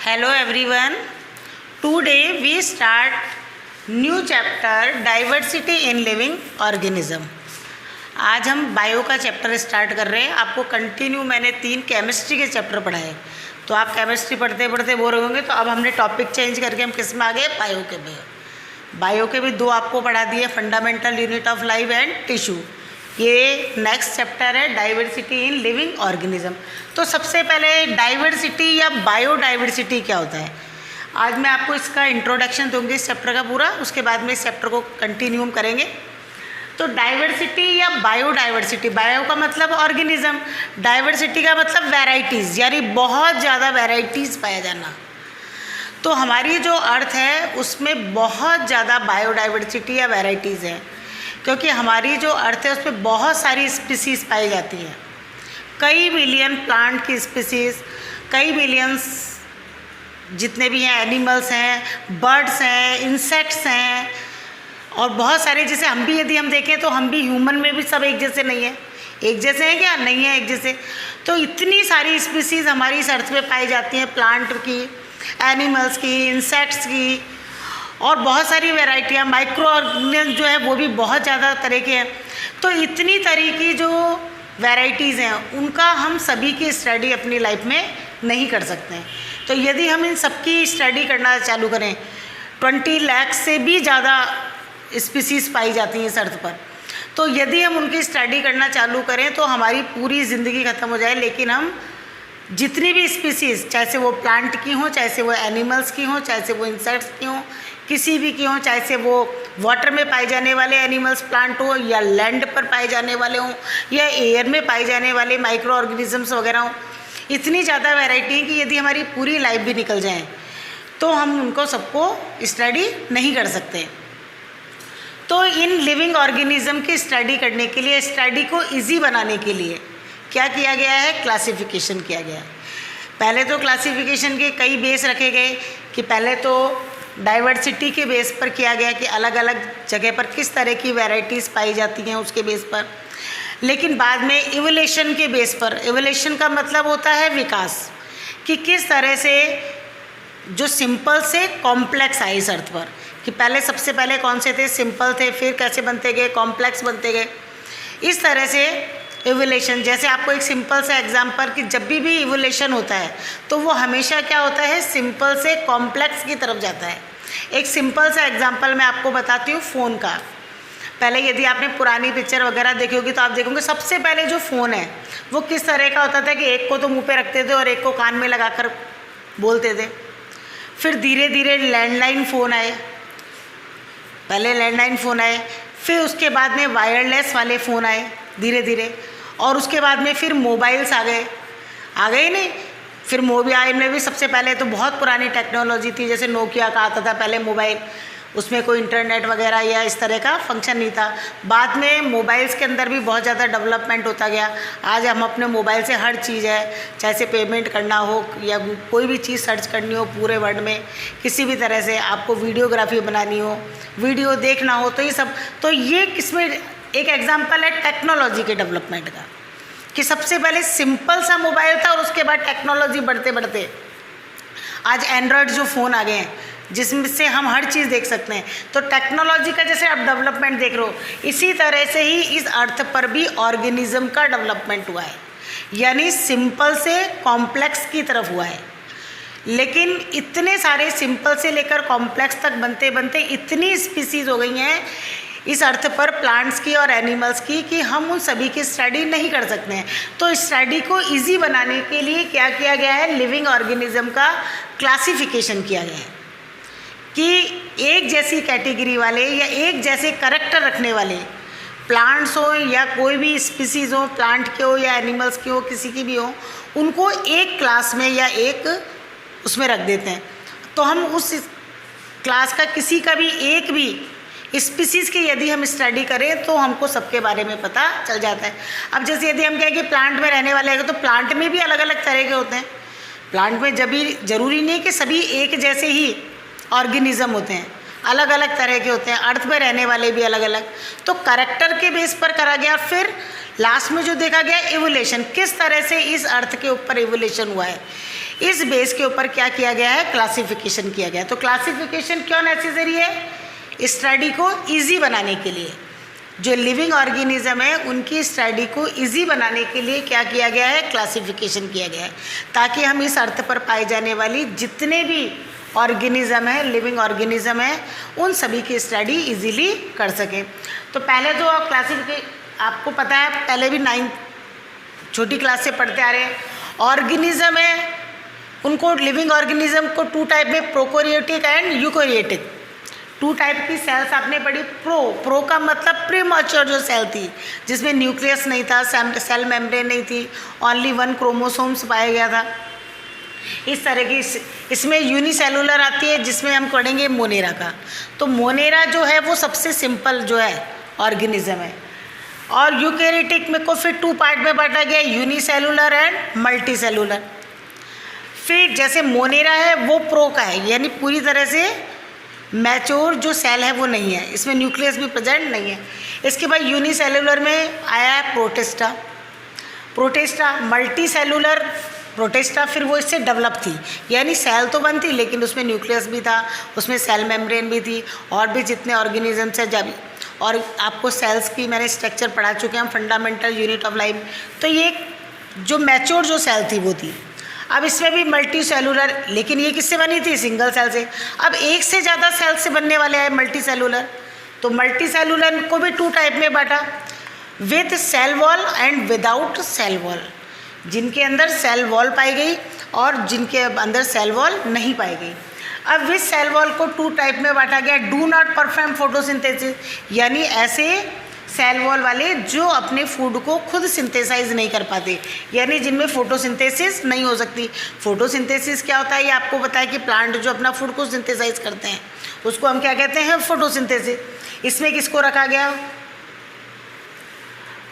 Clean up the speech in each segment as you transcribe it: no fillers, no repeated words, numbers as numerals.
Hello everyone. Today we start new chapter Diversity in Living Organism. आज हम bio का chapter start कर रहे हैं। आपको कंटिन्यू मैंने 3 केमिस्ट्री के चैप्टर पढ़ाए, तो आप केमिस्ट्री पढ़ते पढ़ते बोर होंगे। तो अब हमने टॉपिक चेंज करके हम किस में आ गए, बायो के भी 2 आपको पढ़ा दिए, fundamental unit of life and tissue. ये नेक्स्ट चैप्टर है डाइवर्सिटी इन लिविंग ऑर्गेनिज्म। तो सबसे पहले डाइवर्सिटी या बायोडाइवर्सिटी क्या होता है, आज मैं आपको इसका इंट्रोडक्शन दूंगी इस चैप्टर का पूरा, उसके बाद में इस चैप्टर को कंटिन्यू करेंगे। तो डाइवर्सिटी या बायोडाइवर्सिटी, बायो का मतलब ऑर्गेनिज्म, डाइवर्सिटी का मतलब वैराइटीज़, यानी बहुत ज़्यादा वैराइटीज़ पाया जाना। तो हमारी जो अर्थ है उसमें बहुत ज़्यादा बायोडाइवर्सिटी या वैराइटीज़ हैं, क्योंकि हमारी जो अर्थ है उसमें बहुत सारी स्पीसीज़ पाई जाती हैं। कई बिलियन प्लांट की स्पीसीज़, कई बिलियंस जितने भी हैं एनिमल्स हैं, बर्ड्स हैं, इंसेक्ट्स हैं, और बहुत सारे, जैसे हम भी यदि हम देखें तो हम भी ह्यूमन में भी सब एक जैसे नहीं है। एक जैसे हैं क्या? नहीं है एक जैसे। तो इतनी सारी स्पीसीज़ हमारी इस अर्थ पे पाई जाती हैं, प्लांट की, एनिमल्स की, इंसेक्ट्स की, और बहुत सारी वैरायटियाँ। माइक्रो ऑर्गेनिज्म जो है वो भी बहुत ज़्यादा तरह के हैं। तो इतनी तरह की जो वैराइटीज़ हैं उनका हम सभी की स्टडी अपनी लाइफ में नहीं कर सकते हैं। तो यदि हम इन सब की स्टडी करना चालू करें, 20 लाख से भी ज़्यादा स्पीसीज़ पाई जाती हैं इस अर्थ पर। तो यदि हम उनकी स्टडी करना चालू करें तो हमारी पूरी ज़िंदगी ख़त्म हो जाए। लेकिन हम जितनी भी स्पीसीज़, चाहे से वो प्लांट की हों, चाहे से वो एनिमल्स की हों, चाहे से वो इंसेक्ट्स की हों, किसी भी की हों, चाहे से वो वाटर में पाए जाने वाले एनिमल्स, प्लांट हो, या लैंड पर पाए जाने वाले हों, या एयर में पाए जाने वाले माइक्रो ऑर्गेनिजम्स वगैरह हों, इतनी ज़्यादा वैरायटी है कि यदि हमारी पूरी लाइफ भी निकल जाए तो हम उनको सबको स्टडी नहीं कर सकते। तो इन लिविंग ऑर्गेनिज्म की स्टडी करने के लिए, स्टडी को ईजी बनाने के लिए क्या किया गया है, क्लासिफिकेशन किया गया है। पहले तो क्लासिफिकेशन के कई बेस रखे गए कि पहले तो डाइवर्सिटी के बेस पर किया गया कि अलग अलग जगह पर किस तरह की वैरायटीज़ पाई जाती हैं उसके बेस पर। लेकिन बाद में इवोल्यूशन के बेस पर, इवोल्यूशन का मतलब होता है विकास, कि किस तरह से जो सिंपल से कॉम्प्लेक्स आए इस अर्थ पर, कि पहले सबसे पहले कौन से थे, सिंपल थे, फिर कैसे बनते गए, कॉम्प्लेक्स बनते गए। इस तरह से इवोल्यूशन, जैसे आपको एक सिंपल सा एग्जांपल, कि जब भी इवोल्यूशन होता है तो वो हमेशा क्या होता है, सिंपल से कॉम्प्लेक्स की तरफ जाता है। एक सिंपल सा एग्जांपल मैं आपको बताती हूँ फ़ोन का। पहले यदि आपने पुरानी पिक्चर वगैरह देखी होगी तो आप देखोगे सबसे पहले जो फ़ोन है वो किस तरह का होता था कि एक को तो मुँह पे रखते थे और एक को कान में लगा कर बोलते थे। फिर धीरे धीरे लैंडलाइन फ़ोन आए, पहले लैंडलाइन फ़ोन आए, फिर उसके बाद में वायरलेस वाले फ़ोन आए धीरे धीरे, और उसके बाद में फिर मोबाइल्स आ गए नहीं। फिर मोबाइल में भी सबसे पहले तो बहुत पुरानी टेक्नोलॉजी थी, जैसे नोकिया का आता था पहले मोबाइल, उसमें कोई इंटरनेट वगैरह या इस तरह का फंक्शन नहीं था। बाद में मोबाइल्स के अंदर भी बहुत ज़्यादा डेवलपमेंट होता गया। आज हम अपने मोबाइल से हर चीज़ है, चाहे से पेमेंट करना हो या कोई भी चीज़ सर्च करनी हो पूरे वर्ल्ड में, किसी भी तरह से आपको वीडियोग्राफी बनानी हो, वीडियो देखना हो, तो ये सब, तो ये किसमें एक एग्जाम्पल है टेक्नोलॉजी के डेवलपमेंट का, कि सबसे पहले सिंपल सा मोबाइल था और उसके बाद टेक्नोलॉजी बढ़ते बढ़ते आज एंड्रॉयड जो फ़ोन आ गए हैं जिसमें से हम हर चीज़ देख सकते हैं। तो टेक्नोलॉजी का जैसे आप डेवलपमेंट देख रहे हो, इसी तरह से ही इस अर्थ पर भी ऑर्गेनिज्म का डेवलपमेंट हुआ है, यानी सिंपल से कॉम्प्लेक्स की तरफ हुआ है। लेकिन इतने सारे सिंपल से लेकर कॉम्प्लेक्स तक बनते बनते इतनी स्पीसीज़ हो गई हैं इस अर्थ पर, प्लांट्स की और एनिमल्स की, कि हम उन सभी की स्टडी नहीं कर सकते हैं। तो स्टडी को इजी बनाने के लिए क्या किया गया है, लिविंग ऑर्गेनिज्म का क्लासिफिकेशन किया गया है, कि एक जैसी कैटेगरी वाले या एक जैसे करैक्टर रखने वाले प्लांट्स हो या कोई भी स्पीसीज़ हो, प्लांट के हो या एनिमल्स के हो, किसी की भी हो, उनको एक क्लास में या एक उसमें रख देते हैं। तो हम उस क्लास का किसी का भी एक भी स्पीसीज़ की यदि हम स्टडी करें तो हमको सबके बारे में पता चल जाता है। अब जैसे यदि हम कहें कि प्लांट में रहने वाले हैं, तो प्लांट में भी अलग अलग तरह के होते हैं। प्लांट में जब भी ज़रूरी नहीं कि सभी एक जैसे ही ऑर्गेनिज्म होते हैं, अलग अलग तरह के होते हैं। अर्थ में रहने वाले भी अलग अलग, तो करैक्टर के बेस पर करा गया। फिर लास्ट में जो देखा गया इवोल्यूशन, किस तरह से इस अर्थ के ऊपर इवोल्यूशन हुआ है। इस बेस के ऊपर क्या किया गया है, क्लासिफिकेशन किया गया। तो क्लासिफिकेशन क्यों नेसेसरी है, स्टडी को ईजी बनाने के लिए। जो लिविंग ऑर्गेनिज्म है उनकी स्टडी को इजी बनाने के लिए क्या किया गया है, क्लासिफिकेशन किया गया है, ताकि हम इस अर्थ पर पाई जाने वाली जितने भी ऑर्गेनिज्म है, लिविंग ऑर्गेनिज्म है, उन सभी की स्टडी इजीली कर सकें। तो पहले जो आपको पता है, पहले भी 9th छोटी क्लास से पढ़ते आ रहे हैं, ऑर्गेनिज्म है उनको, लिविंग ऑर्गेनिज्म को 2 टाइप में, प्रोकैरियोटिक एंड यूकैरियोटिक, 2 टाइप की सेल्स आपने पढ़ी। प्रो का मतलब प्रीमैच्योर जो सेल थी, जिसमें न्यूक्लियस नहीं था, सेल मेम्ब्रेन नहीं थी, ओनली 1 क्रोमोसोम्स पाया गया था। इस तरह की इसमें यूनिसेलुलर आती है, जिसमें हम पढ़ेंगे मोनेरा का। तो मोनेरा जो है वो सबसे सिंपल जो है ऑर्गेनिज्म है। और यूकैरियोटिक में को फिर 2 पार्ट में बांटा गया, यूनिसेलुलर एंड मल्टी सेलुलर। फिर जैसे मोनेरा है वो प्रो का है, यानी पूरी तरह से मैच्योर जो सेल है वो नहीं है, इसमें न्यूक्लियस भी प्रेजेंट नहीं है। इसके बाद यूनिसेलुलर में आया है प्रोटेस्टा, मल्टी सेलुलर प्रोटेस्टा, फिर वो इससे डेवलप थी, यानी सेल तो बन थी लेकिन उसमें न्यूक्लियस भी था, उसमें सेल मेम्ब्रेन भी थी, और भी जितने ऑर्गेनिजम्स हैं जब, और आपको सेल्स की मैंने स्ट्रक्चर पढ़ा चुके हैं, फंडामेंटल यूनिट ऑफ लाइफ। तो ये जो मैच्योर जो सेल थी वो थी। अब इसमें भी मल्टी सेलुलर, लेकिन ये किससे बनी थी, सिंगल सेल से। अब एक से ज़्यादा सेल से बनने वाले हैं मल्टी सेलुलर। तो मल्टी सेलुलर को भी 2 टाइप में बांटा, with cell wall and without cell wall, जिनके अंदर सेल वॉल पाई गई और जिनके अंदर सेल वॉल नहीं पाई गई। अब विथ सेल वॉल को 2 टाइप में बांटा गया, डू नॉट परफॉर्म फोटोसिंथेसिस, यानी ऐसे सेल वॉल वाले जो अपने फूड को खुद सिंथेसाइज नहीं कर पाते, यानी जिनमें फोटोसिंथेसिस नहीं हो सकती। फोटोसिंथेसिस क्या होता है, ये आपको पता है कि प्लांट जो अपना फूड को सिंथेसाइज करते हैं उसको हम क्या कहते हैं, फोटोसिंथेसिस। इसमें किसको रखा गया,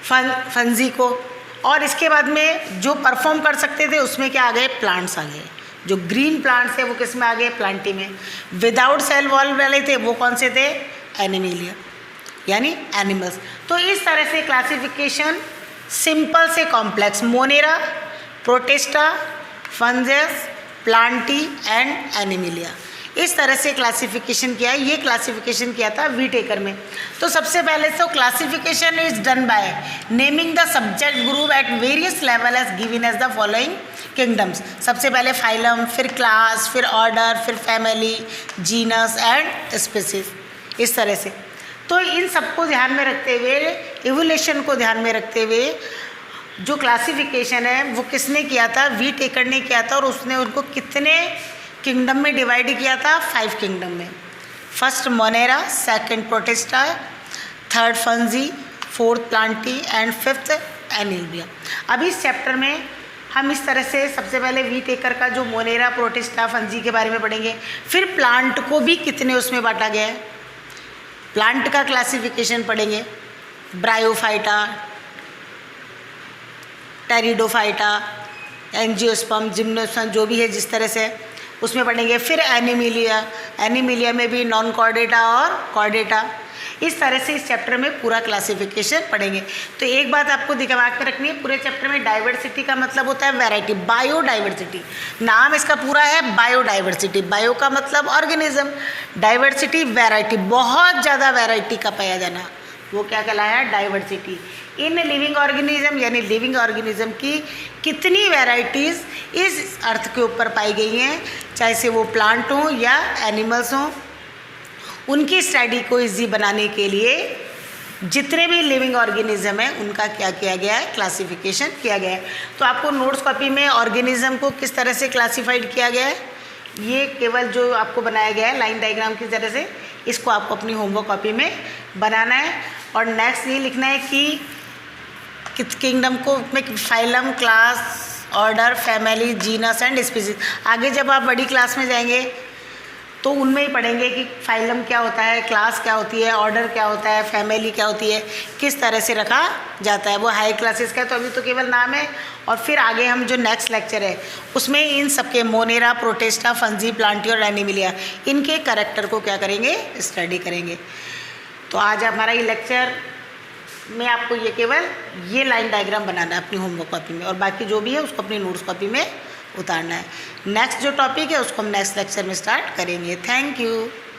फंजी को। और इसके बाद में जो परफॉर्म कर सकते थे उसमें क्या आ गए, प्लांट्स आ गए। जो ग्रीन प्लांट्स थे वो किस में आ गए, प्लांटी में। विदाउट सेल वॉल वाले थे वो कौन से थे, एनिमेलिया, यानी एनिमल्स। तो इस तरह से क्लासिफिकेशन सिंपल से complex, Monera, Protista, fungus, Plantae and Animalia, इस तरह से क्लासिफिकेशन किया है। ये क्लासिफिकेशन किया था वीटेकर में। तो सबसे पहले तो classification is done by naming the subject group at various level as given as the following kingdoms. सबसे पहले फाइलम, फिर क्लास, फिर ऑर्डर, फिर फैमिली, जीनस एंड स्पीसीज, इस तरह से। तो इन सबको ध्यान में रखते हुए, इवोल्यूशन को ध्यान में रखते हुए जो क्लासिफिकेशन है वो किसने किया था, वीटेकर ने किया था। और उसने उनको कितने किंगडम में डिवाइड किया था, 5 किंगडम में। First Monera, second Protista, third fungi, fourth Plantae and 5th animalia. अभी इस चैप्टर में हम इस तरह से सबसे पहले वीटेकर का जो मोनेरा, प्रोटेस्टा, फंजी के बारे में पढ़ेंगे। फिर प्लांट को भी कितने उसमें बांटा गया है, प्लांट का क्लासिफिकेशन पढ़ेंगे, ब्रायोफाइटा, टेरिडोफाइटा, एंजियोस्पर्म, जिम्नोस्पर्म, जो भी है जिस तरह से उसमें पढ़ेंगे। फिर एनिमेलिया, एनिमेलिया में भी नॉन कॉर्डेटा और कॉर्डेटा। इस तरह से इस चैप्टर में पूरा क्लासिफिकेशन पढ़ेंगे। तो एक बात आपको दिमाग में रखनी है, पूरे चैप्टर में डाइवर्सिटी का मतलब होता है वैरायटी, बायोडाइवर्सिटी। नाम इसका पूरा है बायोडाइवर्सिटी। बायो का मतलब ऑर्गेनिज्म, डाइवर्सिटी वैरायटी, बहुत ज़्यादा वैरायटी का पाया जाना, वो क्या कहलाया, डाइवर्सिटी। इन लिविंग ऑर्गेनिज्म, यानी लिविंग ऑर्गेनिज्म की कितनी वैरायटीज़ इस अर्थ के ऊपर पाई गई हैं, चाहे से वो प्लांट हों या एनिमल्स हों, उनकी स्टडी को इजी बनाने के लिए जितने भी लिविंग ऑर्गेनिज्म है उनका क्या किया गया है, क्लासिफिकेशन किया गया है। तो आपको नोट्स कॉपी में ऑर्गेनिज्म को किस तरह से क्लासिफाइड किया गया है, ये केवल जो आपको बनाया गया है लाइन डायग्राम की तरह से, इसको आपको अपनी होमवर्क कॉपी में बनाना है। और नेक्स्ट ये लिखना है कि किंगडम को में phylum, class, order, family, genus and species. आगे जब आप बड़ी क्लास में जाएंगे तो उनमें ही पढ़ेंगे कि फाइलम क्या होता है, क्लास क्या होती है, ऑर्डर क्या होता है, फैमिली क्या होती है, किस तरह से रखा जाता है। वो हाई क्लासेस का तो अभी तो केवल नाम है। और फिर आगे हम जो नेक्स्ट लेक्चर है उसमें इन सबके मोनेरा, प्रोटेस्टा, फंजी, प्लांटी और एनिमेलिया, इनके कैरेक्टर को क्या करेंगे, स्टडी करेंगे। तो आज हमारा ये लेक्चर में आपको ये केवल ये लाइन डायग्राम बनाना है अपनी होमवर्क कॉपी में, और बाकी जो भी है उसको अपनी नोट्स कॉपी में उतारना है। नेक्स्ट जो टॉपिक है उसको हम नेक्स्ट लेक्चर में स्टार्ट करेंगे। Thank you.